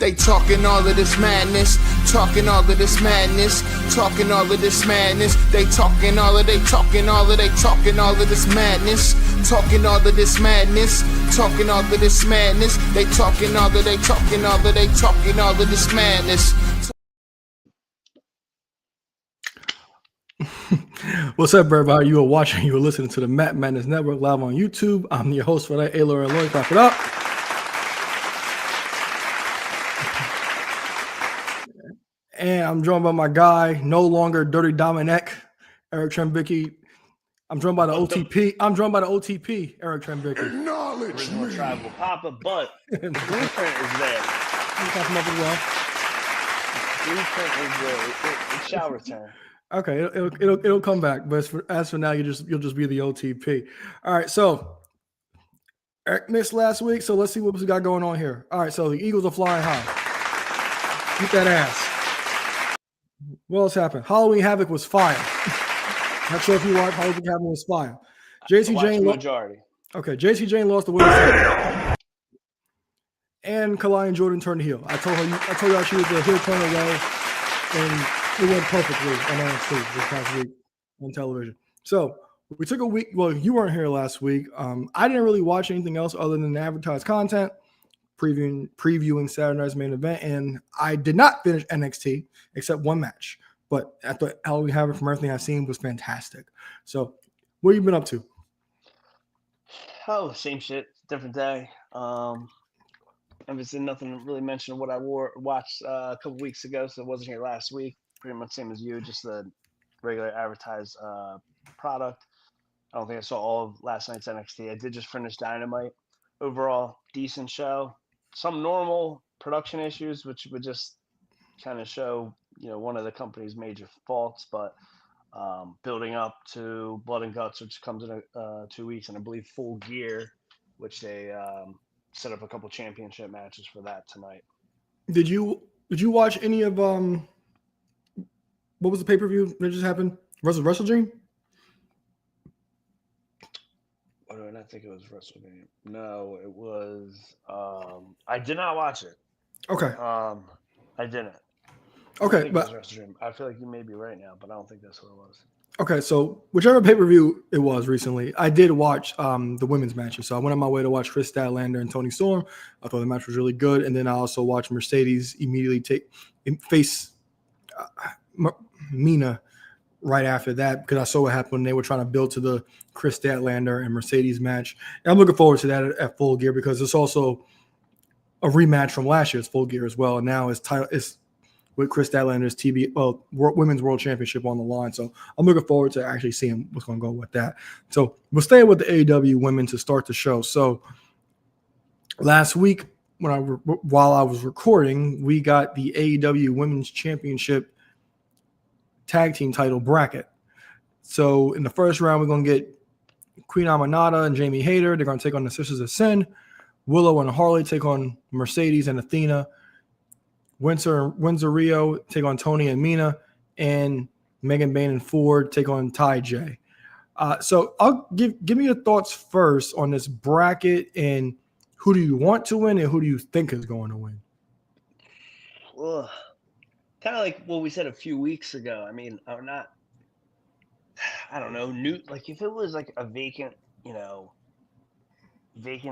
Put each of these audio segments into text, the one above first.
They talking all of this madness, talking all of this madness, talking all of this madness. They talking all of this madness, talking all of this madness, talking all of this madness. They talking all of this madness. What's up, everybody? You are watching, you are listening to the Matt Madness Network live on YouTube. I'm your host for that, Aylor and Lloyd. Clap it up. And I'm joined by my guy, no longer Dirty Dominic, Eric Trembicki. I'm joined by the OTP. Eric Trembicki. Acknowledge original tribal Papa, but the blueprint is there. You can come up as well. Blueprint is there. It shall return. Okay, it'll come back, but as for now, you'll just be the OTP. All right, so Eric missed last week, so let's see what we got going on here. All right, so the Eagles are flying high. Beat that ass. What else happened? Halloween Havoc was fire. Not sure if you watched. Halloween Havoc was fire. JC Jane majority. Okay, JC Jane lost the women's and Kalai and Jordan turned heel. I told her she was the heel turn away, and it went perfectly on NXT this past week on television. So we took a week. Well, you weren't here last week. I didn't really watch anything else other than the advertised content, previewing Saturday night's main event, and I did not finish NXT except one match. But I thought Halloween Havoc, from everything I've seen, was fantastic. So what have you been up to? Oh, same shit, different day. I've seen nothing really mentioned what I watched a couple weeks ago, so it wasn't here last week. Pretty much same as you, just the regular advertised product. I don't think I saw all of last night's NXT. I did just finish Dynamite. Overall, decent show. Some normal production issues, which would just kind of show, one of the company's major faults, but building up to Blood and Guts, which comes in 2 weeks, and I believe Full Gear, which they set up a couple championship matches for that tonight. Did you watch any of what was the pay-per-view that just happened? Wrestle Dream? Oh, no, I think it was Wrestle Dream. No, it was. I did not watch it. Okay. I didn't. Okay, but I feel like you may be right now, but I don't think that's what it was. Okay, so whichever pay-per-view it was recently, I did watch the women's matches. So I went on my way to watch Chris Statlander and Toni Storm. I thought the match was really good, and then I also watched Mercedes immediately face Mina right after that, because I saw what happened when they were trying to build to the Chris Statlander and Mercedes match. And I'm looking forward to that at Full Gear, because it's also a rematch from last year's Full Gear as well. And now it's with Chris Statlander's Women's World Championship on the line. So I'm looking forward to actually seeing what's going to go with that. So we're staying with the AEW women to start the show. So last week, while I was recording, we got the AEW Women's Championship tag team title bracket. So in the first round, we're going to get Queen Aminata and Jamie Hayter. They're going to take on the Sisters of Sin. Willow and Harley take on Mercedes and Athena. Windsor Rio take on Tony and Mina, and Megan Bain and Ford take on Ty J. So I'll give me your thoughts first on this bracket, and who do you want to win and who do you think is going to win? Well, kind of like what we said a few weeks ago. I mean, I don't know, like if it was like a vacant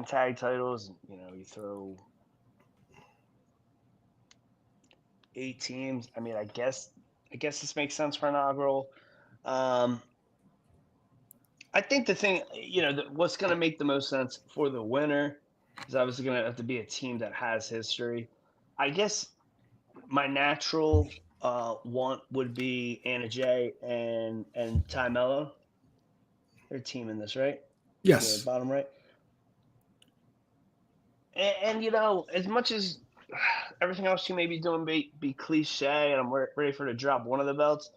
tag titles, you throw 8 teams. I mean, I guess this makes sense for inaugural. I think the thing, what's going to make the most sense for the winner is obviously going to have to be a team that has history. I guess my natural want would be Anna Jay and Ty Mello. They're a team in this, right? Yes. Bottom right. And as much as everything else she may be doing be cliche, and I'm ready for her to drop one of the belts,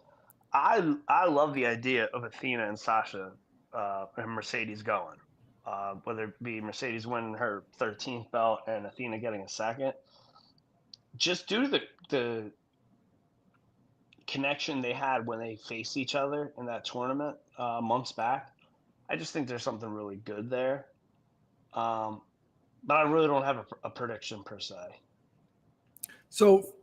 I love the idea of Athena and Sasha and Mercedes going. Whether it be Mercedes winning her 13th belt and Athena getting a second. Just due to the connection they had when they faced each other in that tournament months back, I just think there's something really good there. But I really don't have a prediction per se. So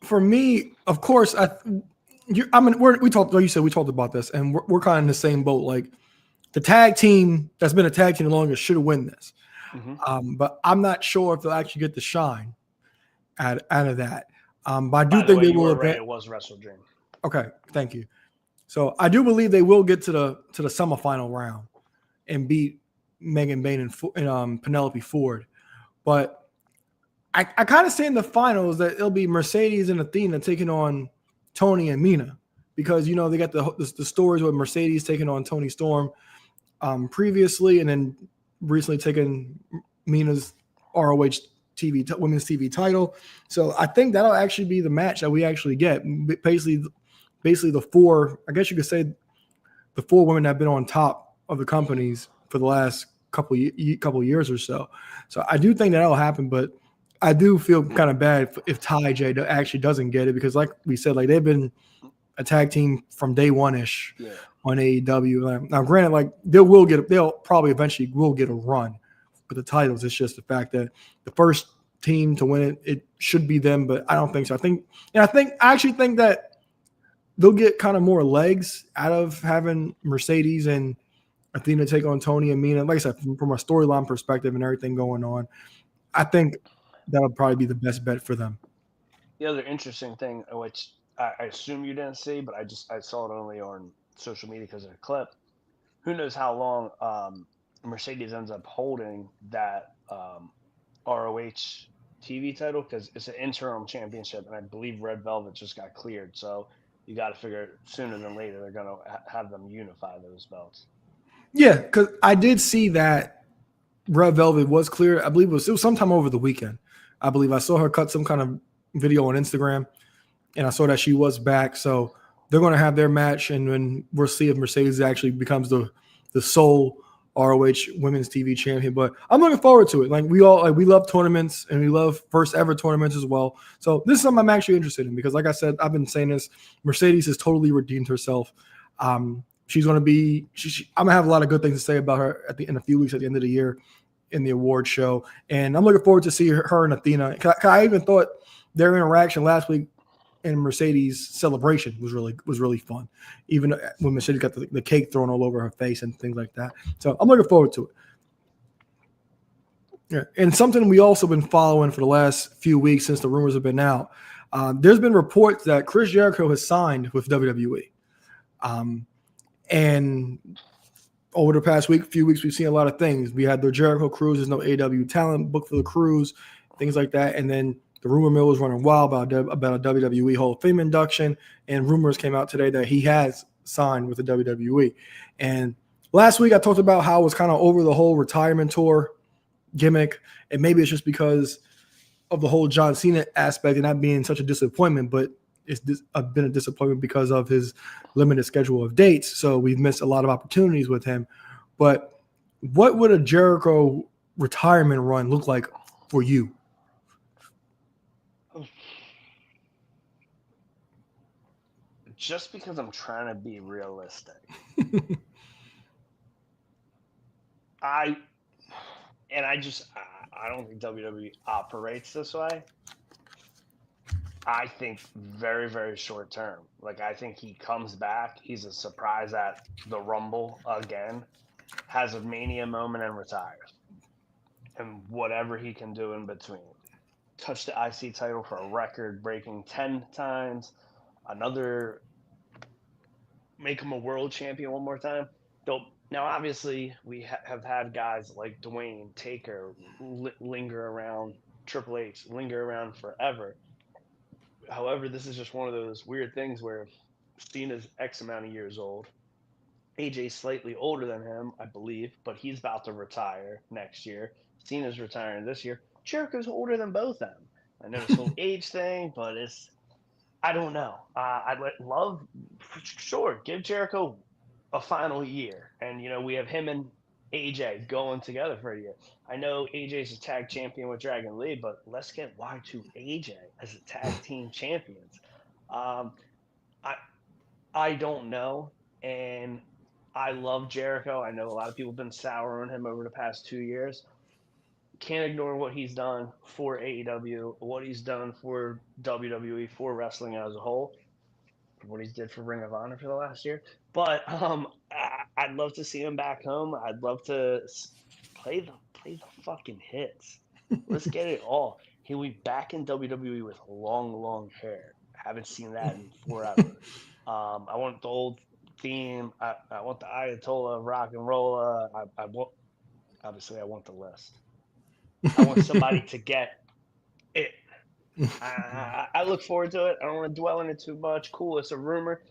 for me, of course, I mean, we talked. Like you said, we talked about this, and we're kind of in the same boat. Like the tag team that's been a tag team the longest should win this, but I'm not sure if they'll actually get the shine out of that. But I do By the think way, they you will were right. advance. It was Wrestle Dream. Okay, thank you. So I do believe they will get to the semifinal round and beat Megan Bain and Penelope Ford, but I kind of say in the finals that it'll be Mercedes and Athena taking on Tony and Mina, because they got the stories with Mercedes taking on Tony Storm previously, and then recently taking Mina's ROH women's TV title. So I think that'll actually be the match that we actually get. Basically the four, I guess you could say, the four women that have been on top of the companies for the last couple years or so. So I do think that'll happen, but I do feel kind of bad if Ty J actually doesn't get it, because like we said, like they've been a tag team from day one-ish on AEW. Now, granted, like they'll probably eventually will get a run with the titles. It's just the fact that the first team to win it should be them, but I don't think so. I actually think that they'll get kind of more legs out of having Mercedes and Athena take on Tony and Mina. Like I said, from a storyline perspective and everything going on, I think that'll probably be the best bet for them. The other interesting thing, which I assume you didn't see, but I saw it only on social media because of a clip. Who knows how long Mercedes ends up holding that ROH TV title, because it's an interim championship, and I believe Red Velvet just got cleared. So you got to figure sooner than later they're going to have them unify those belts. Yeah, because I did see that Red Velvet was cleared. I believe it was sometime over the weekend. I believe I saw her cut some kind of video on Instagram, and I saw that she was back. So they're going to have their match, and then we'll see if Mercedes actually becomes the sole ROH Women's TV champion. But I'm looking forward to it. Like we love tournaments, and we love first ever tournaments as well. So this is something I'm actually interested in, because like I said, I've been saying this, Mercedes has totally redeemed herself. She's going to be I'm going to have a lot of good things to say about her in a few weeks at the end of the year in the award show. And I'm looking forward to see her and Athena. I even thought their interaction last week in Mercedes' celebration was really fun, even when Mercedes got the cake thrown all over her face and things like that. So I'm looking forward to it. Yeah. And something we also been following for the last few weeks since the rumors have been out, there's been reports that Chris Jericho has signed with WWE. And over the past few weeks, we've seen a lot of things. We had the Jericho cruise. There's no AW talent booked for the cruise, things like that. And then the rumor mill was running wild about a WWE Hall of Fame induction, and rumors came out today that he has signed with the WWE. And last week I talked about how I was kind of over the whole retirement tour gimmick, and maybe it's just because of the whole John Cena aspect and that being such a disappointment, but it's been a disappointment because of his limited schedule of dates. So we've missed a lot of opportunities with him. But what would a Jericho retirement run look like for you? Just because I'm trying to be realistic, I don't think WWE operates this way. I think very, very short term. Like, I think he comes back, he's a surprise at the Rumble again, has a Mania moment, and retires. And whatever he can do in between. Touch the IC title for a record breaking 10 times. Make him a world champion one more time. Now, obviously, we have had guys like Dwayne, Taker linger around, Triple H linger around forever. However, this is just one of those weird things where Cena's X amount of years old. AJ's slightly older than him, I believe, but he's about to retire next year. Cena's retiring this year. Jericho's older than both of them. I know this whole age thing, but I don't know. I'd love, sure, give Jericho a final year. And, we have him and AJ going together for a year. I know AJ's a tag champion with Dragon Lee, but let's get Y2 AJ as a tag team champions. Um, I I don't know, and I love Jericho. I know a lot of people have been sour on him over the past 2 years. can't ignore what he's done for AEW, what he's done for WWE, for wrestling as a whole, what he's did for Ring of Honor for the last year. But I'd love to see him back home. I'd love to play the fucking hits. Let's get it all. He'll be back in WWE with long hair. Haven't seen that in forever. I want the old theme. I want the Ayatollah of rock and roll. I want, obviously, I want the list. I want somebody to get it. I look forward to it. I don't want to dwell on it too much. Cool, it's a rumor.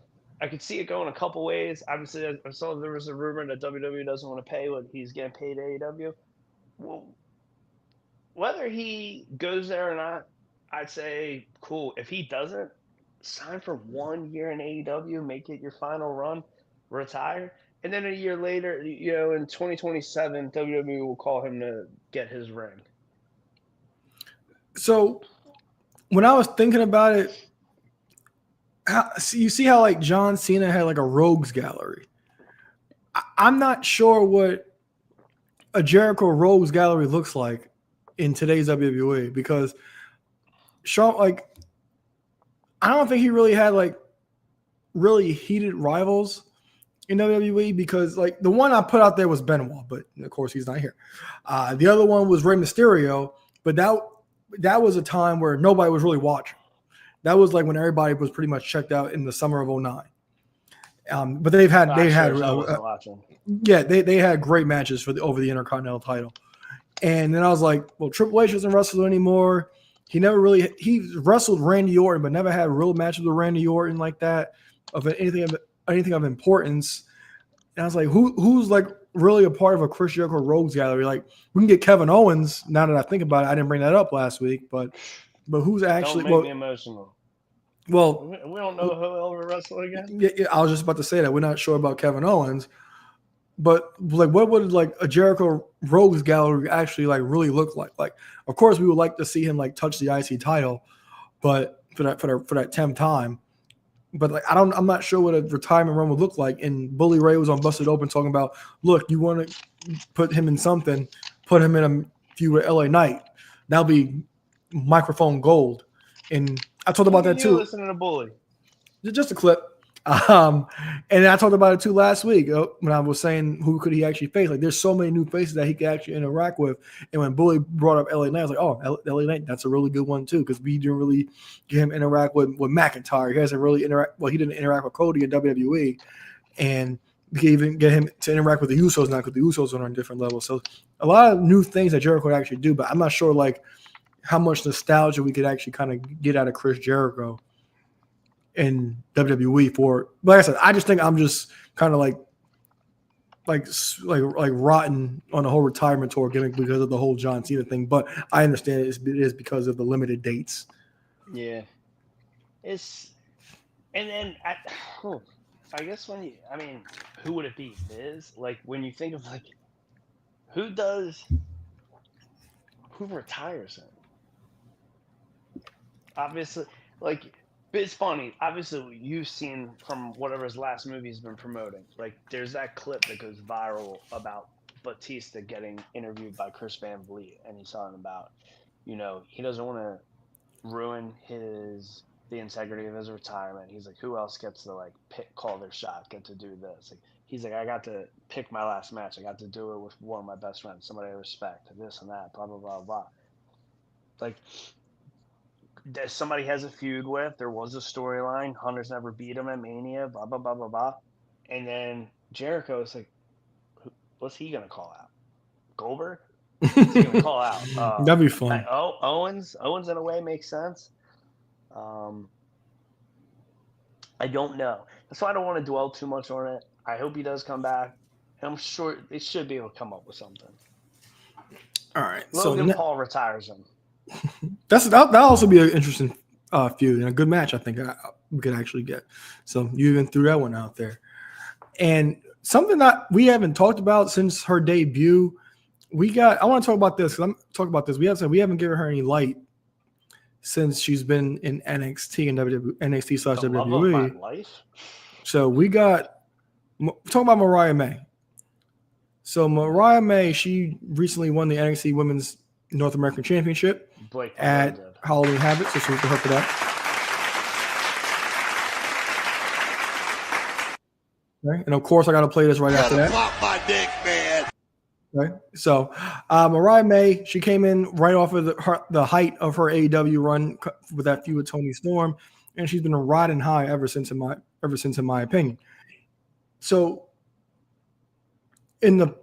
I could see it going a couple ways. Obviously, I saw there was a rumor that WWE doesn't want to pay what he's getting paid AEW. Well, whether he goes there or not, I'd say cool. If he doesn't, sign for 1 year in AEW, make it your final run, retire, and then a year later, in 2027, WWE will call him to get his ring. So when I was thinking about it, you see how like John Cena had like a rogues gallery. I'm not sure what a Jericho rogues gallery looks like in today's WWE, because Shawn, like, I don't think he really had like really heated rivals in WWE, because like the one I put out there was Benoit, but of course he's not here. The other one was Rey Mysterio, but that was a time where nobody was really watching. That was like when everybody was pretty much checked out in the summer of 2009. But they had great matches for over the Intercontinental title. And then I was like, well, Triple H doesn't wrestle anymore. He wrestled Randy Orton, but never had real matches with Randy Orton like that of anything of importance. And I was like, who's like really a part of a Chris Jericho rogues gallery? Like, we can get Kevin Owens. Now that I think about it, I didn't bring that up last week, but who's actually? Don't make me emotional. Well, we don't know who will wrestle again. Yeah, I was just about to say that we're not sure about Kevin Owens, but like, what would like a Jericho rogues gallery actually like really look like? Like, of course, we would like to see him like touch the IC title, but for that 10th time. But like, I'm not sure what a retirement run would look like. And Bully Ray was on Busted Open talking about, look, you want to put him in something, put him in a feud with LA Knight. That'll be microphone gold. And I talked about that too. Listening to Bully, just a clip. And I talked about it too last week when I was saying who could he actually face. Like, there's so many new faces that he could actually interact with. And when Bully brought up LA Knight, I was like, oh, LA Knight, that's a really good one too, because we didn't really get him interact with McIntyre. He hasn't really he didn't interact with Cody in WWE, and we can even get him to interact with the Usos now, because the Usos are on a different level. So a lot of new things that Jericho would actually do, but I'm not sure like how much nostalgia we could actually kind of get out of Chris Jericho in WWE for. Like I said, I just think I'm just kind of like rotten on the whole retirement tour gimmick because of the whole John Cena thing. But I understand it is because of the limited dates. Yeah, it's and then I guess who would it be? Miz? Like, when you think of like who retires him? Obviously, like, it's funny. Obviously, you've seen from whatever his last movie he's been promoting. Like, there's that clip that goes viral about Batista getting interviewed by Chris Van Vliet, and he's talking about, he doesn't want to ruin the integrity of his retirement. He's like, who else gets to like call their shot, get to do this? Like, he's like, I got to pick my last match. I got to do it with one of my best friends, somebody I respect, this and that, blah blah blah blah. Like, somebody has a feud with. There was a storyline. Hunter's never beat him at Mania. Blah blah blah blah blah. And then Jericho is like, what's he gonna call out? Goldberg? What's he gonna call out? That'd be fun. Owens. Owens in a way makes sense. I don't know. That's why I don't want to dwell too much on it. I hope he does come back. I'm sure they should be able to come up with something. All right. Logan Paul retires him. That'll also be an interesting feud and a good match. I think we could actually get. So you even threw that one out there. And something that we haven't talked about since her debut, I want to talk about this because I'm talking about this. We haven't given her any light since she's been in NXT and NXT/WWE. So we're talking about Mariah May. So Mariah May, she recently won the NXT Women's North American Championship Blake at did. Halloween Havoc. So salute to her for that. Okay. And of course, I got to play this right after that. Pop my dick, man. Okay. So Mariah May, she came in right off of the height of her AEW run with that feud with Toni Storm, and she's been riding high ever since, in my opinion. So in the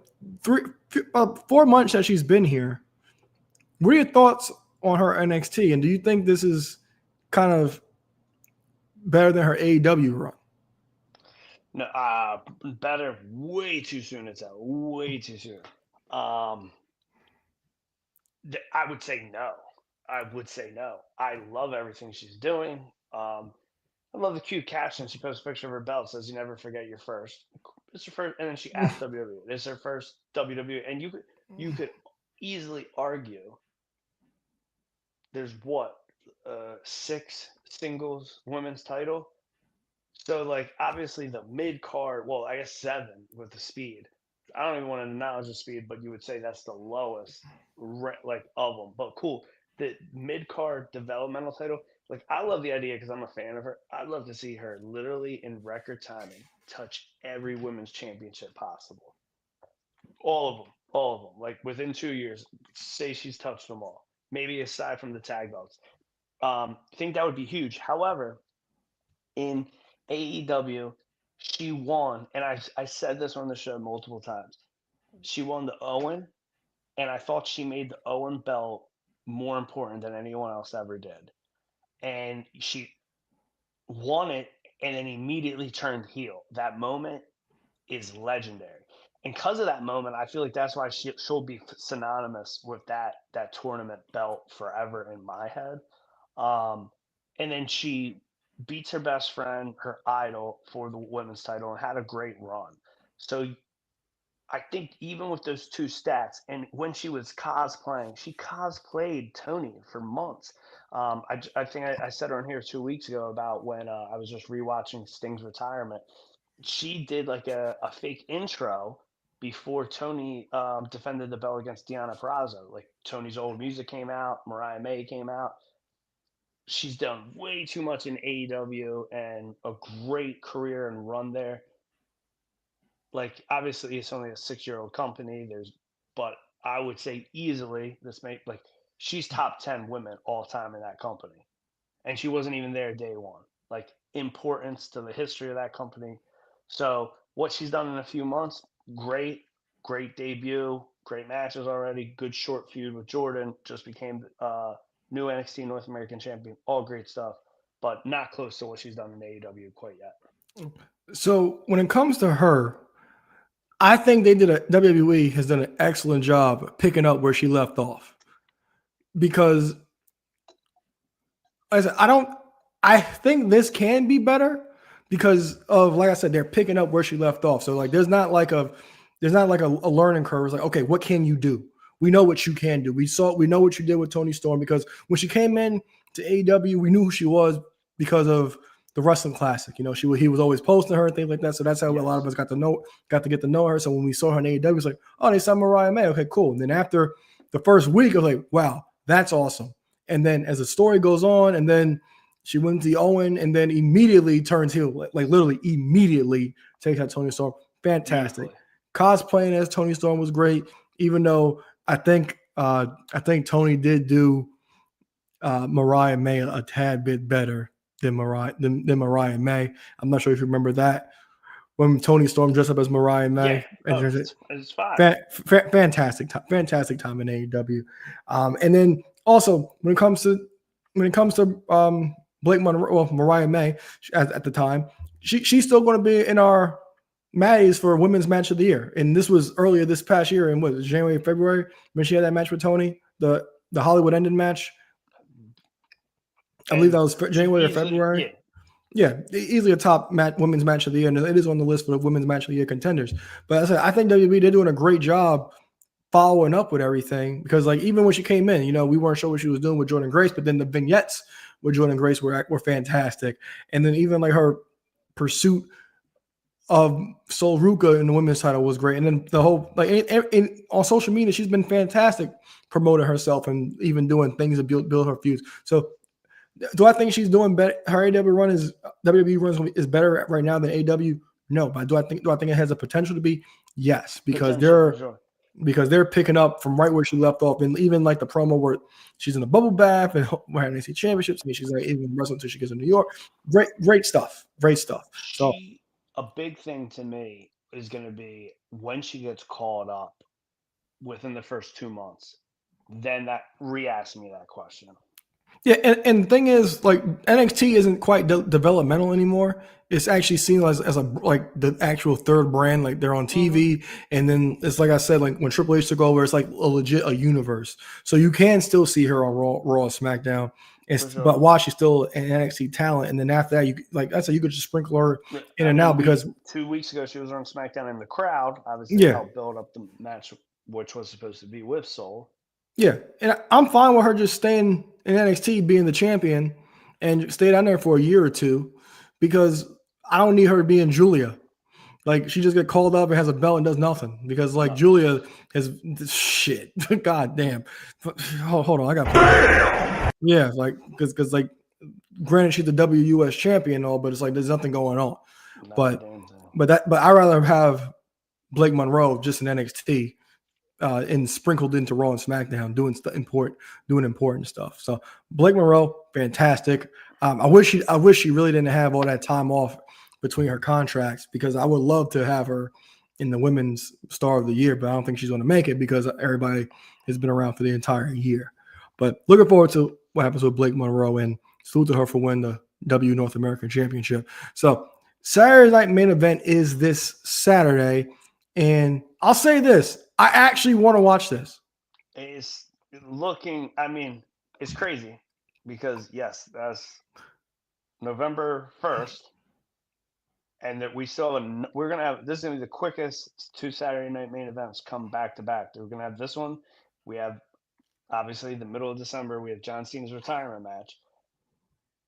4 months that she's been here, what are your thoughts on her NXT? And do you think this is kind of better than her AEW run? No, better. Way too soon. It's out. Way too soon. I would say no. I love everything she's doing. I love the cute caption. She posts a picture of her belt. Says, "You never forget your first." It's her first, and then she asked WWE. This is her first WWE, and you could easily argue there's 6 singles women's title. So, like, obviously the mid card, well, I guess 7 with the speed. I don't even want to acknowledge the speed, but you would say that's the lowest, of them. But cool, the mid card developmental title. Like, I love the idea because I'm a fan of her. I'd love to see her literally in record timing touch every women's championship possible. All of them. Like, within 2 years, say she's touched them all. Maybe aside from the tag belts. I think that would be huge. However, in AEW, she won, and I said this on the show multiple times. She won the Owen, and I thought she made the Owen belt more important than anyone else ever did. And she won it and then immediately turned heel. That moment is legendary. And because of that moment, I feel like that's why she'll be synonymous with that tournament belt forever in my head. And then she beats her best friend, her idol, for the women's title and had a great run. So I think even with those 2 stats, and when she was cosplaying, she cosplayed Tony for months. I think I said on here 2 weeks ago about when I was just rewatching Sting's retirement. She did like a fake intro before Tony defended the belt against Deonna Purrazzo. Like, Tony's old music came out, Mariah May came out. She's done way too much in AEW and a great career and run there. Like, obviously it's only a 6-year-old company. But I would say easily she's top 10 women all time in that company. And she wasn't even there day one. Like, importance to the history of that company. So what she's done in a few months, great debut, great matches already, good short feud with Jordan, just became new NXT North American champion, all great stuff, but not close to what she's done in AEW quite yet. So when it comes to her, I think WWE has done an excellent job picking up where she left off. Because like I said, I think this can be better because of, like I said, they're picking up where she left off. So like there's not like a learning curve. It's like, okay, what can you do? We know what you can do. We know what you did with Toni Storm, because when she came in to AEW, we knew who she was because of the Wrestling Classic. You know, he was always posting her and things like that. So that's how a lot of us got to get to know her. So when we saw her in AEW, it's like, oh, they signed Mariah May. Okay, cool. And then after the first week, I was like, wow, that's awesome. And then as the story goes on, and then she wins the Owen, and then immediately turns heel, like literally immediately takes out Toni Storm. Fantastic. Cosplaying as Toni Storm was great, even though I think Toni did do Mariah May a tad bit better than Mariah May. I'm not sure if you remember that, when Toni Storm dressed up as Mariah May. Yeah. It's fine. Fantastic time in AEW. And then also when it comes to Blake Monroe, well, Mariah May at the time, she's still going to be in our Maddies for Women's Match of the Year. And this was earlier this past year in January, February, when she had that match with Toni, the Hollywood Ended match. I believe that was January or February. Yeah, easily a top women's match of the year, and it is on the list for the women's match of the year contenders. But I think WWE, they're doing a great job following up with everything, because like even when she came in, you know, we weren't sure what she was doing with Jordynne Grace, but then the vignettes with Jordynne Grace were fantastic, and then even like her pursuit Sol Ruka in the women's title was great, and then the whole on social media, she's been fantastic promoting herself and even doing things to build her feuds. So, do I think she's doing better? Her AW run is WWE run is better right now than AW. No, but do I think it has a potential to be? Yes, because they're picking up from right where she left off, and even like the promo where she's in a bubble bath and we're having AC championships, and she's like even wrestling until she gets to New York. Great stuff. So A big thing to me is going to be when she gets called up within the first 2 months. Then that re-ask me that question. yeah, and the thing is, like NXT isn't quite developmental anymore. It's actually seen as a like the actual third brand. Like they're on TV, and then it's like I said, like when Triple H took over, it's like a universe. So you can still see her on Raw and SmackDown. But while she's still an NXT talent, and then after that, you like I said, you could just sprinkle her in and out because 2 weeks ago she was on SmackDown in the crowd. Obviously, helped build up the match, which was supposed to be with Soul. Yeah, and I'm fine with her just staying in NXT, being the champion, and stay down there for a year or two, because I don't need her being Julia. Like she just get called up and has a belt and does nothing because Julia has shit. God damn. Hold on, I got. Yeah, like because like granted she's the WUS champion and all, but it's like there's nothing going on. But I rather have Blake Monroe just in NXT. And sprinkled into Raw and SmackDown, doing important stuff. So Blake Monroe, fantastic. I wish she really didn't have all that time off between her contracts, because I would love to have her in the Women's Star of the Year, but I don't think she's going to make it because everybody has been around for the entire year. But looking forward to what happens with Blake Monroe, and salute to her for winning the W North American Championship. So Saturday Night Main Event is this Saturday, and I'll say this. I actually want to watch this. It's looking, I mean, it's crazy because, yes, that's November 1st. And that we're going to have, this is going to be the quickest 2 Saturday Night Main Events come back to back. We're going to have this one. We have, obviously, the middle of December, we have John Cena's retirement match.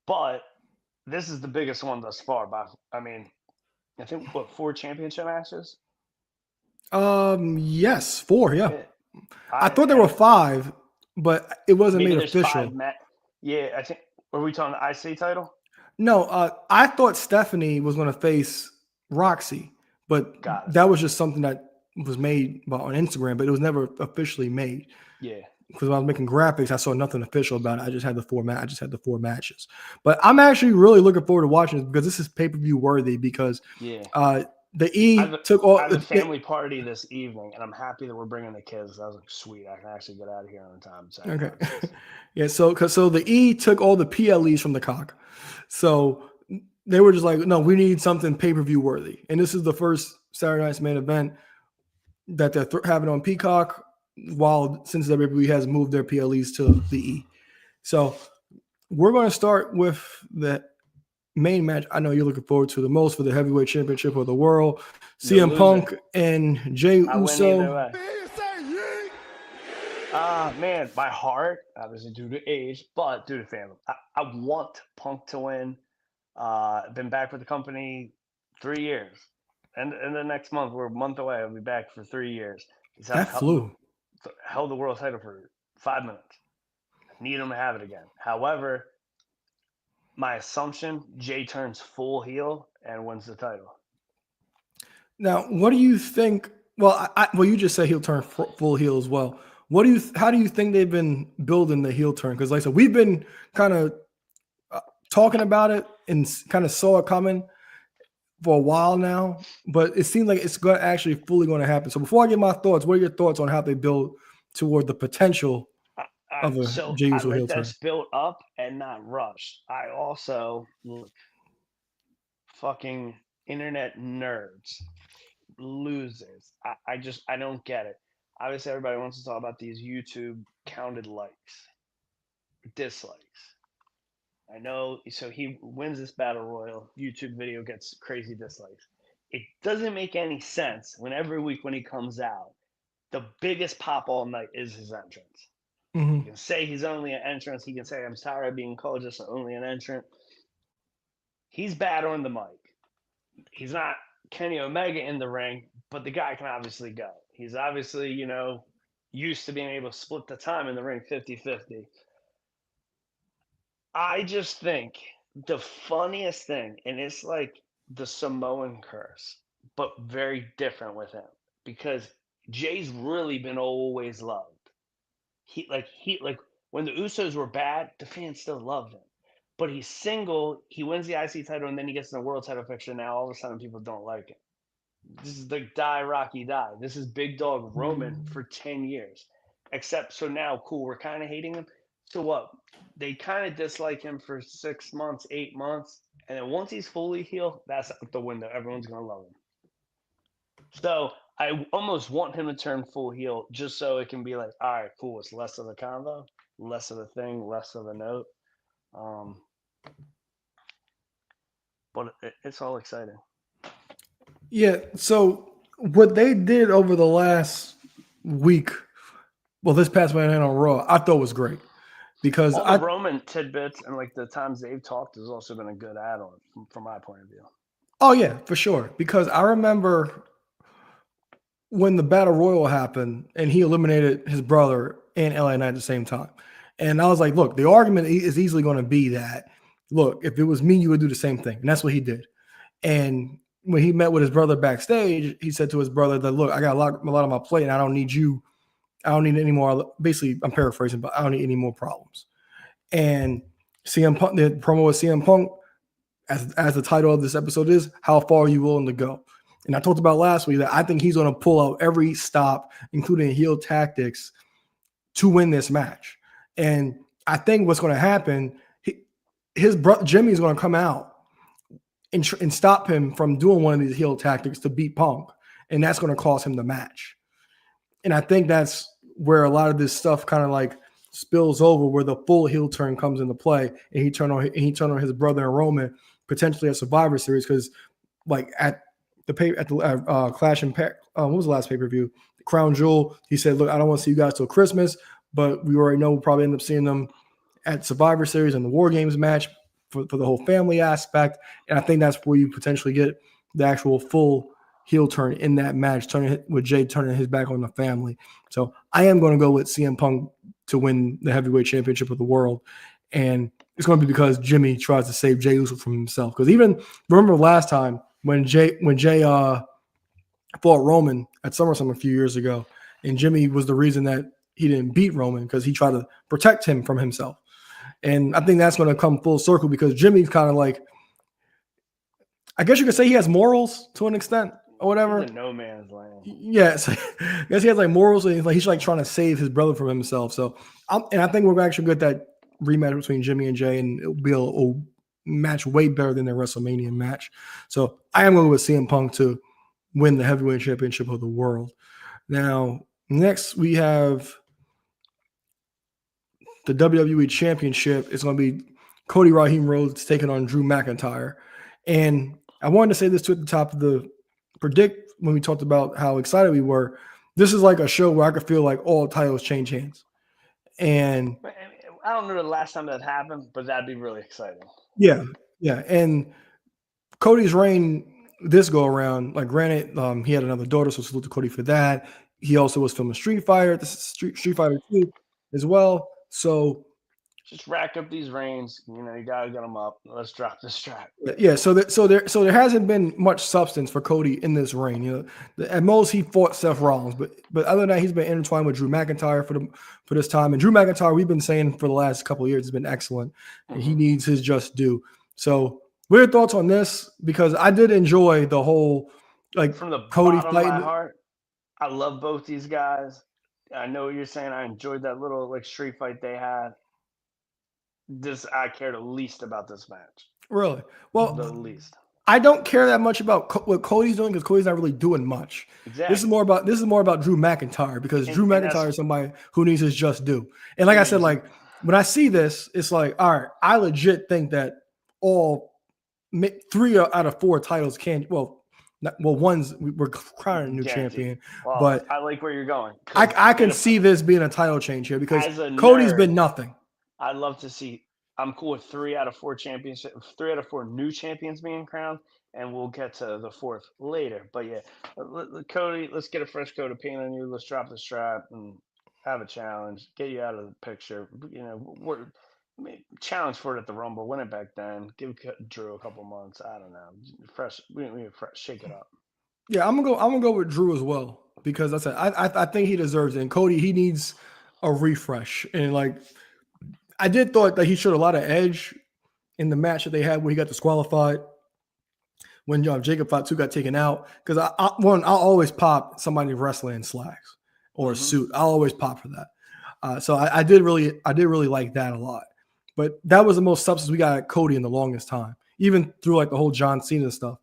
But this is the biggest one thus far. I mean, I think, 4 championship matches? Yes, 4, yeah. I thought there were 5, but it wasn't made official. Yeah, I think. Are we talking the IC title? No, I thought Stephanie was going to face Roxy, but that was just something that was made on Instagram, but it was never officially made. Yeah. Because when I was making graphics, I saw nothing official about it. I just had the 4 matches. But I'm actually really looking forward to watching this because this is pay-per-view worthy. Because the E took all. I have a family party this evening, and I'm happy that we're bringing the kids. I was like, sweet, I can actually get out of here on time. Okay. Yeah. So the E took all the PLEs from the cock. So they were just like, no, we need something pay-per-view worthy. And this is the first Saturday Night's Main Event that they're having on Peacock, since WWE has moved their PLEs to the E. So we're going to start with the main match I know you're looking forward to the most for the heavyweight championship of the world. CM Punk and Jey Uso. Man, my heart, obviously due to age, but due to family. I want Punk to win. Been back with the company 3 years. And in the next month, we're a month away. I'll be back for 3 years. That flew. Held the world title for 5 minutes. I need him to have it again. However, my assumption, Jay turns full heel and wins the title. Now, what do you think? Well, you just said he'll turn full heel as well. How do you think they've been building the heel turn? Because like I said, we've been kind of talking about it and kind of saw it coming for a while now, but it seems like it's going to actually fully going to happen. So before I get my thoughts, what are your thoughts on how they build toward the potential of a Jey Uso heel turn? That's built up and not rushed. I also fucking internet nerds, losers. I don't get it. Obviously, everybody wants to talk about these YouTube counted likes, dislikes. I know, so he wins this battle royal. YouTube video gets crazy dislikes. It doesn't make any sense when every week when he comes out, the biggest pop all night is his entrance. Mm-hmm. He can say he's only an entrance. He can say, I'm tired of being called just only an entrant. He's bad on the mic. He's not Kenny Omega in the ring, but the guy can obviously go. He's obviously, used to being able to split the time in the ring 50-50. I just think the funniest thing, and it's like the Samoan curse, but very different with him because Jay's really been always loved. He when the Usos were bad, the fans still loved him. But he's single, he wins the IC title, and then he gets in the world title picture. Now all of a sudden people don't like him. This is like die Rocky die. This is Big Dog Roman for 10 years. Except so now, cool, we're kind of hating him. So what? They kind of dislike him for 6 months, 8 months, and then once he's fully healed, that's out the window. Everyone's gonna love him. So I almost want him to turn full heel just so it can be like, all right, cool. It's less of a combo, less of a thing, less of a note. But it's all exciting. Yeah. So what they did over the last week, well, this past weekend on Raw, I thought was great because all the Roman tidbits and like the times they've talked has also been a good add-on from my point of view. Oh yeah, for sure. Because I remember when the Battle Royal happened and he eliminated his brother and LA Knight at the same time. And I was like, look, the argument is easily going to be that, look, if it was me, you would do the same thing. And that's what he did. And when he met with his brother backstage, he said to his brother that, look, I got a lot on my plate and I don't need you. I don't need any more. Basically, I'm paraphrasing, but I don't need any more problems. And CM Punk, the promo with CM Punk, as the title of this episode is, how far are you willing to go? And I talked about last week that I think he's going to pull out every stop, including heel tactics, to win this match. And I think what's going to happen, his brother Jimmy's going to come out and stop him from doing one of these heel tactics to beat Punk, and that's going to cost him the match. And I think that's where a lot of this stuff kind of like spills over, where the full heel turn comes into play, and he turned on his brother and Roman potentially at Survivor Series, because like at the Clash and what was the last pay-per-view? Crown Jewel. He said, "Look, I don't want to see you guys till Christmas, but we already know we'll probably end up seeing them at Survivor Series and the War Games match for the whole family aspect." And I think that's where you potentially get the actual full heel turn in that match, with Jay turning his back on the family. So I am going to go with CM Punk to win the heavyweight championship of the world. And it's going to be because Jimmy tries to save Jey Uso from himself. Because even remember last time when Jay fought Roman at SummerSlam a few years ago, and Jimmy was the reason that he didn't beat Roman because he tried to protect him from himself. And I think that's going to come full circle because Jimmy's kind of like, I guess you could say he has morals to an extent or whatever. He's in no man's land. Yes. I guess he has like morals, and he's like trying to save his brother from himself. So, and I think we're actually good at that rematch between Jimmy and Jay, and it'll be a match way better than their WrestleMania match. So I am going with CM Punk to win the heavyweight championship of the world. Now, next we have the WWE Championship. It's going to be Cody Raheem Rhodes taking on Drew McIntyre. And I wanted to say this too at the top of the predict when we talked about how excited we were. This is like a show where I could feel like all titles change hands. And I don't know the last time that happened, but that'd be really exciting. Yeah. And Cody's reign this go around, like granted, he had another daughter, so salute to Cody for that. He also was filming Street Fighter 2 as well. So just rack up these reigns. You gotta get them up. Let's drop this strap. Yeah. So there hasn't been much substance for Cody in this reign. At most he fought Seth Rollins, but other than that, he's been intertwined with Drew McIntyre for this time. And Drew McIntyre, we've been saying for the last couple of years, has been excellent. And he needs his just due. So, what are your thoughts on this? Because I did enjoy the whole from the Cody bottom fighting. of my heart. I love both these guys. I know what you're saying. I enjoyed that little street fight they had. I care the least about this match. Really? Well, the least. I don't care that much about what Cody's doing because Cody's not really doing much. Exactly. This is more about Drew McIntyre because Drew McIntyre is somebody who needs his just due. And like I said, like when I see this, it's like, all right, I legit think that all 3 out of 4 titles can. We're crowning a new champion, well, but I like where you're going. I can see this being a title change here because Cody's been nothing. I'd love to see. I'm cool with 3 out of 4 new champions being crowned. and we'll get to the fourth later. But yeah, Cody, let's get a fresh coat of paint on you. Let's drop the strap and have a challenge. Get you out of the picture. Challenge for it at the Rumble. Win it back then. Give Drew a couple months. I don't know. Fresh. We need fresh. Shake it up. Yeah, I'm gonna go with Drew as well because I said I think he deserves it. And Cody, he needs a refresh. And like I did thought that he showed a lot of edge in the match that they had where he got disqualified when Jacob Fatu got taken out. Because I'll always pop somebody wrestling in slacks or a suit. I'll always pop for that. So I did really like that a lot. But that was the most substance we got at Cody in the longest time. Even through like the whole John Cena stuff,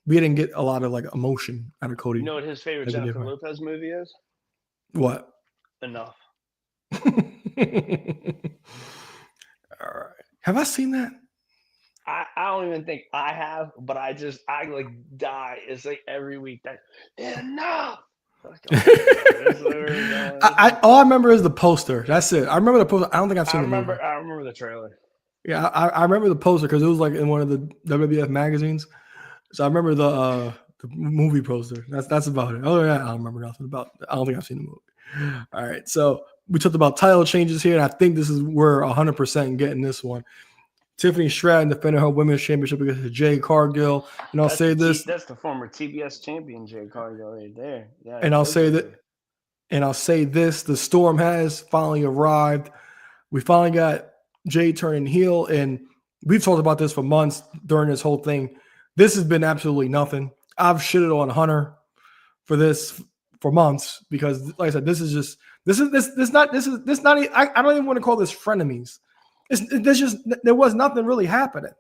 we didn't get a lot of like emotion out of Cody. You know what his favorite Jennifer Lopez movie is? What? Enough. All right. Have I seen that? I don't even think I have, but I like die. It's like every week that enough. All I remember is the poster. That's it. I remember the poster. I don't think I've seen the movie. I remember the trailer. Yeah, I remember the poster because it was like in one of the WWF magazines. So I remember the movie poster. That's about it. Other than that, I don't remember nothing about it. I don't think I've seen the movie. All right. So we talked about title changes here, and I think this is we're 100% getting this one. Tiffany Stratton defended her women's championship against Jade Cargill. And I'll say this. That's the former TBS champion, Jade Cargill, right there. Yeah, and I'll say that. And I'll say this. The storm has finally arrived. We finally got Jade turning heel. And we've talked about this for months during this whole thing. This has been absolutely nothing. I've shitted on Hunter for this for months because, like I said, this is not. I don't even want to call this frenemies. There was nothing really happening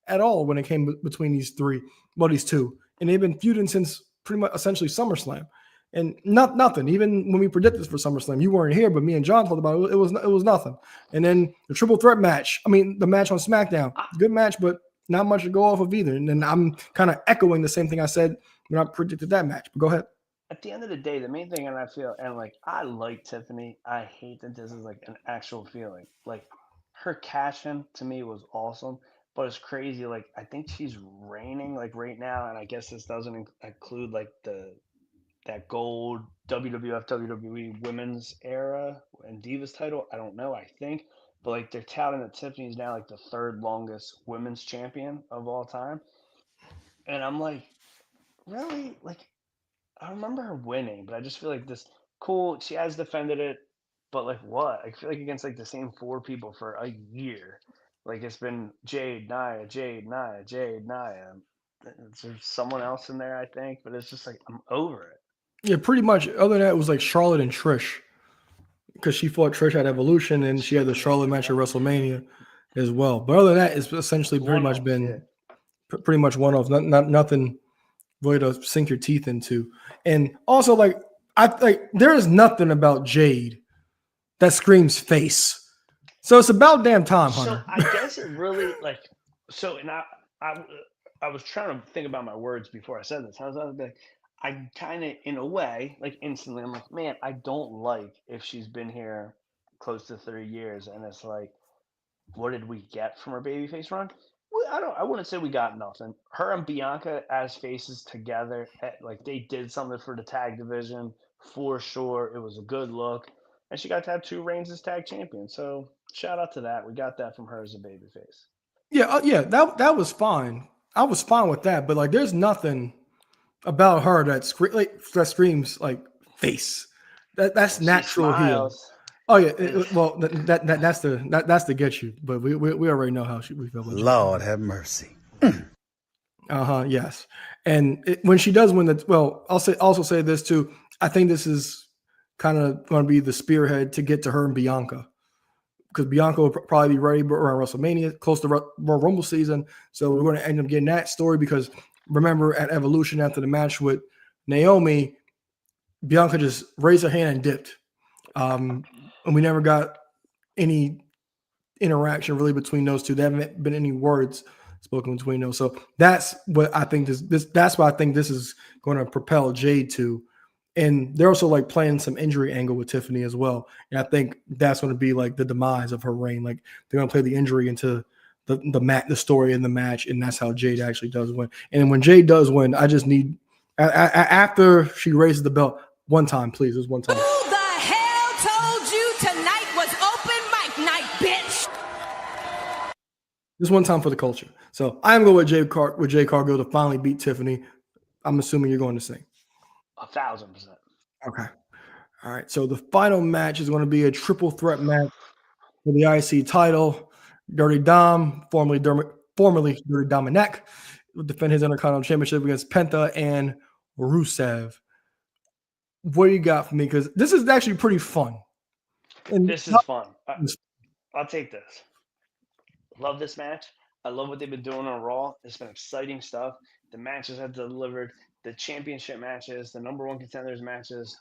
at all when it came between these two, and they've been feuding since pretty much essentially SummerSlam, and nothing. Even when we predicted this for SummerSlam, you weren't here, but me and John talked about it. It was nothing. And then the triple threat match. I mean, the match on SmackDown, good match, but not much to go off of either. And then I'm kind of echoing the same thing I said when I predicted that match. But go ahead. At the end of the day, the main thing, and I feel, and like I like Tiffany. I hate that this is like an actual feeling. Like her cash-in to me was awesome, but it's crazy. Like I think she's reigning like right now, and I guess this doesn't include like that gold WWF WWE Women's Era and Divas title. I don't know. I think. But like they're touting that Tiffany's now like the third longest women's champion of all time. And I'm like, really? Like I remember her winning, but I just feel like this cool, she has defended it, but like what? I feel like against like the same four people for a year. Like it's been Jade, Nia, Jade, Nia, Jade, Nia. There's someone else in there, I think, but it's just like I'm over it. Yeah, pretty much. Other than that, it was like Charlotte and Trish. Because she fought Trish at Evolution, and she had the Charlotte match at WrestleMania as well. But other than that, it's essentially pretty much been pretty much one-off. Nothing really to sink your teeth into. And also, there is nothing about Jade that screams face. So it's about damn time, Hunter. So I guess it really and I was trying to think about my words before I said this. I was like, I kind of, in a way, like instantly, I'm like, man, I don't like if she's been here close to 30 years, and it's like, what did we get from her babyface run? Well, I wouldn't say we got nothing. Her and Bianca as faces together, like they did something for the tag division for sure. It was a good look, and she got to have 2 reigns as tag champion. So shout out to that. We got that from her as a babyface. Yeah, that was fine. I was fine with that, but like, there's nothing about her that screams like face. That's natural heel. Oh yeah, that's to get you. But we already know how we feel about Lord have mercy. Yes, and when she does win I'll say this too. I think this is kind of going to be the spearhead to get to her and Bianca, because Bianca will probably be ready around WrestleMania, close to Royal Rumble season. So we're going to end up getting that story because. Remember at Evolution after the match with Naomi, Bianca just raised her hand and dipped. And we never got any interaction really between those two. There haven't been any words spoken between those. So that's what I think that's what I think this is going to propel Jade to. And they're also like playing some injury angle with Tiffany as well. And I think that's going to be like the demise of her reign. Like they're going to play the injury into the story in the match, and that's how Jade actually does win. And when Jade does win, I just need after she raises the belt one time, please. Just one time. Who the hell told you tonight was open mic night, bitch? Just one time for the culture. So I'm going with Jade Cargill to finally beat Tiffany. I'm assuming you're going to sing. 1,000%. Okay. All right. So the final match is going to be a triple threat match for the IC title. Dirty Dom, formerly Dirty Dominic, will defend his Intercontinental Championship against Penta and Rusev. What do you got for me? Because this is actually pretty fun. And This is fun. I'll take this. Love this match. I love what they've been doing on Raw. It's been exciting stuff. The matches have delivered. The championship matches, the number one contenders matches.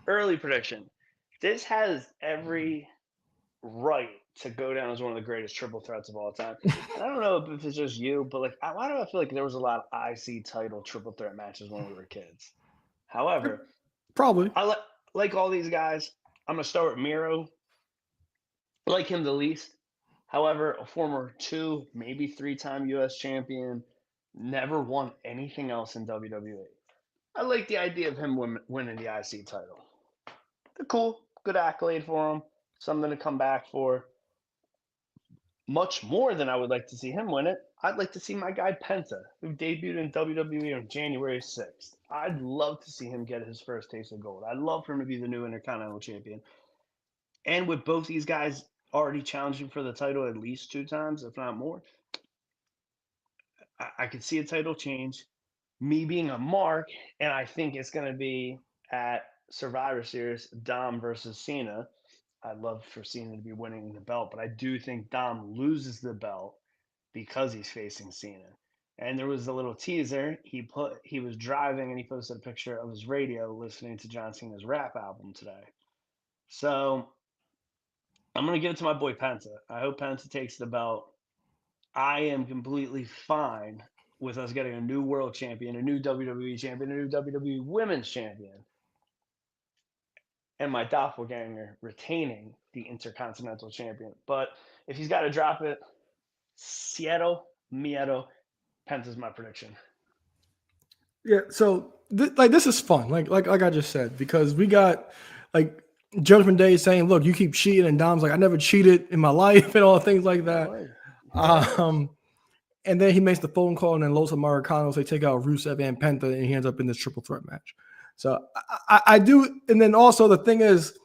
Early prediction. This has every right to go down as one of the greatest triple threats of all time. And I don't know if it's just you, but like, why do I feel like there was a lot of IC title triple threat matches when we were kids? However, probably I like all these guys. I'm gonna start with Miro. I like him the least. However, a former 2, maybe 3-time U.S. champion, never won anything else in WWE. I like the idea of him winning the IC title. They're cool, good accolade for him, something to come back for. Much more than I would like to see him win it, I'd like to see my guy Penta, who debuted in WWE on January 6th. I'd love to see him get his first taste of gold. I'd love for him to be the new Intercontinental Champion. And with both these guys already challenging for the title at least 2 times, if not more, I could see a title change. Me being a mark, and I think it's going to be at Survivor Series, Dom versus Cena. I'd love for Cena to be winning the belt, but I do think Dom loses the belt because he's facing Cena. And there was a little teaser. He was driving and he posted a picture of his radio listening to John Cena's rap album today. So I'm going to give it to my boy Penta. I hope Penta takes the belt. I am completely fine with us getting a new world champion, a new WWE champion, a new WWE women's champion, and my doppelganger retaining the Intercontinental Champion. But if he's got to drop it, Cero Miedo, Penta's my prediction. Yeah, so this is fun, like I just said, because we got like Judgment Day saying, "Look, you keep cheating," and Dom's like, "I never cheated in my life," and all things like that. And then he makes the phone call, and then Los Americanos, they take out Rusev and Penta, and he ends up in this triple threat match. So I do, and then also the thing is,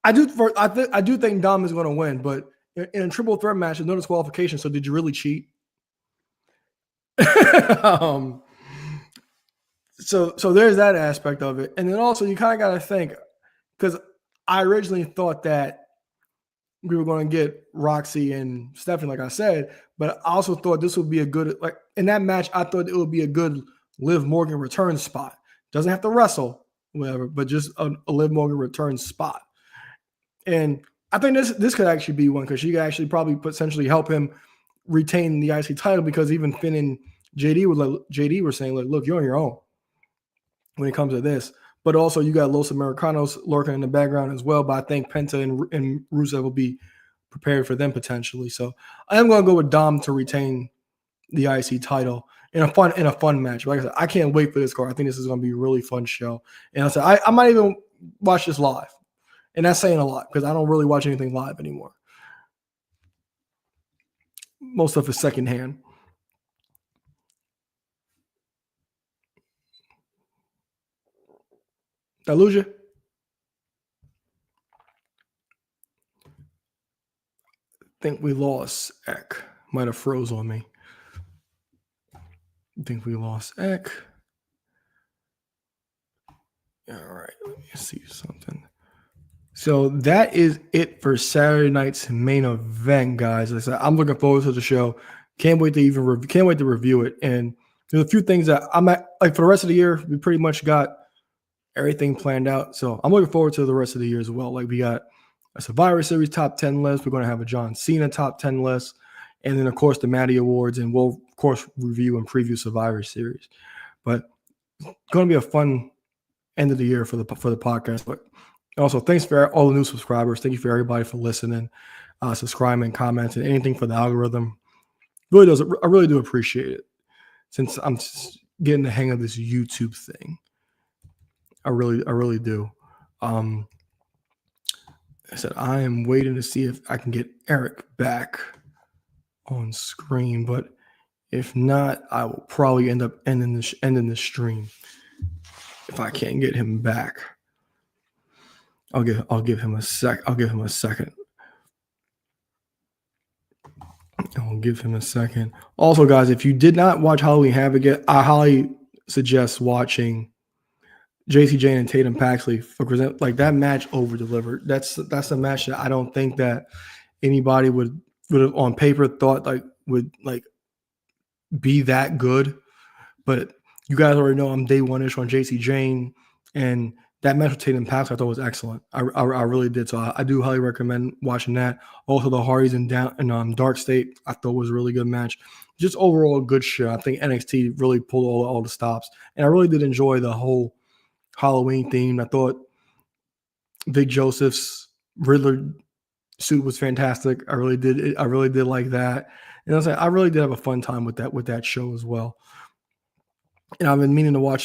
I do think Dom is going to win, but in a triple threat match, there's no disqualification. So did you really cheat? So there's that aspect of it, and then also you kind of got to think, because I originally thought that we were going to get Roxy and Stephanie, like I said, but I also thought this would be a good, like in that match, I thought it would be a good Liv Morgan return spot. Doesn't have to wrestle, whatever, but just a Liv Morgan return spot. And I think this could actually be one, because she could actually probably potentially help him retain the IC title, because even Finn and JD were saying, like, look, you're on your own when it comes to this. But also you got Los Americanos lurking in the background as well. But I think Penta and Rusev will be prepared for them potentially. So I am going to go with Dom to retain the IC title in a fun match. Like I said, I can't wait for this card. I think this is going to be a really fun show. And I said I might even watch this live, and that's saying a lot because I don't really watch anything live anymore. Most stuff is secondhand. Did I lose you? Think we lost Eck. Might have froze on me. Think we lost Eck. All right, let me see something. So that is it for Saturday night's main event, guys. Like I said, I'm looking forward to the show. Can't wait to review it. And there's a few things that I'm at, like, for the rest of the year. We pretty much got everything planned out. So I'm looking forward to the rest of the year as well. Like, we got a Survivor Series top 10 list. We're going to have a John Cena top 10 list. And then, of course, the Maddie Awards. And we'll, of course, review and preview Survivor Series. But it's going to be a fun end of the year for the podcast. But Also, thanks for all the new subscribers. Thank you for everybody for listening, subscribing, commenting, anything for the algorithm. Really does. I really do appreciate it. Since I'm getting the hang of this YouTube thing, I really do. I said I am waiting to see if I can get Eric back on screen, but if not, I will probably end up ending the stream if I can't get him back. I'll give him a sec. I'll give him a second. I'll give him a second. Also, guys, if you did not watch Halloween Havoc yet, I highly suggest watching JC Jane and Tatum Paxley for present. Like, that match over delivered. That's a match that I don't think that anybody would have on paper thought would be that good. But you guys already know I'm day one-ish on JC Jane, and that match with Tatum Paxley I thought was excellent. I really did. So I do highly recommend watching that. Also, the Hardys and Dark State I thought was a really good match. Just overall a good show. I think NXT really pulled all the stops, and I really did enjoy the whole Halloween theme. I thought Vic Joseph's Riddler suit was fantastic. I really did like that. And I really did have a fun time with that show as well. And I've been meaning to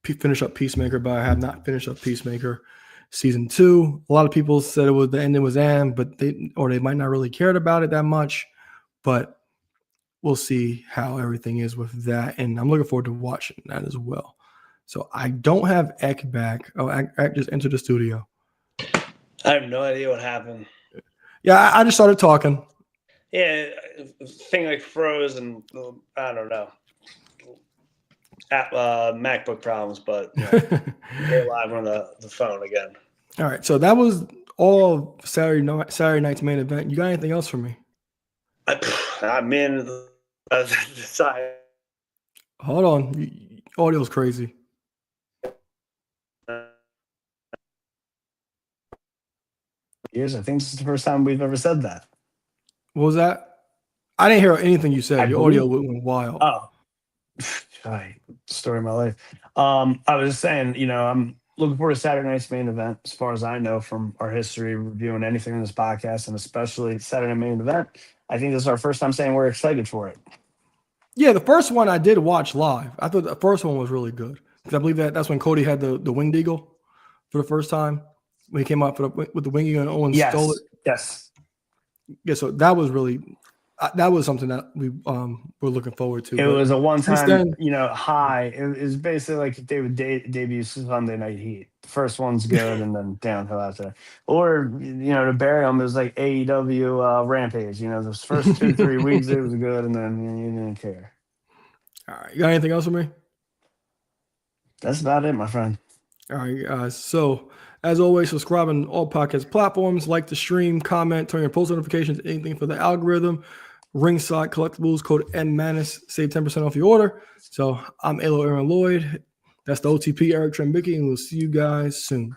finish up Peacemaker, but I have not finished up Peacemaker season 2. A lot of people said the ending was but they might not really cared about it that much. But we'll see how everything is with that, and I'm looking forward to watching that as well. So I don't have Eck back. Oh, Eck just entered the studio. I have no idea what happened. Yeah, I just started talking. Yeah, thing froze, and I don't know. MacBook problems, but they're live on the phone again. All right, so that was all Saturday night's main event. You got anything else for me? I'm in the side. Hold on, audio's crazy. Years. I think this is the first time we've ever said that. What was that? I didn't hear anything you said. Your audio went wild. Oh, story of my life. I was just saying, I'm looking forward to Saturday night's main event. As far as I know from our history reviewing anything in this podcast, and especially Saturday main event, I think this is our first time saying we're excited for it. Yeah, the first one I did watch live. I thought the first one was really good because I believe that's when Cody had the winged eagle for the first time when he came out with the winged eagle and Owens stole it. Yes. Yeah, so that was something that we were looking forward to. It was a one-time, high. It was basically like David debuts Sunday Night Heat. The first one's good, and then downhill after that. Or, to bury him, it was like AEW Rampage. Those first 2-3 weeks, it was good, and then you didn't care. All right. You got anything else for me? That's about it, my friend. All right, guys. So, as always, subscribe on all podcast platforms. Like the stream, comment, turn your post notifications, anything for the algorithm. Ringside Collectibles, code MManus, save 10% off your order. So I'm Alo Aaron Lloyd. That's the OTP, Eric Trembicki, and we'll see you guys soon.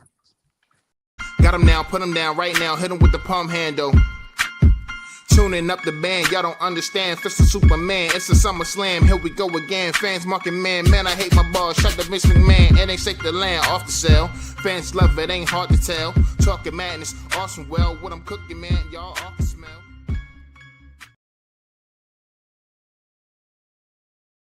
Got him now, put him down right now, hit him with the palm handle. Tuning up the band, y'all don't understand. Fist of Superman, it's a SummerSlam. Here we go again. Fans marking man, I hate my balls. Shut the Vince McMahon, it ain't safe to land off the cell. Fans love it, ain't hard to tell. Talking madness, awesome. Well, what I'm cooking, man, y'all off the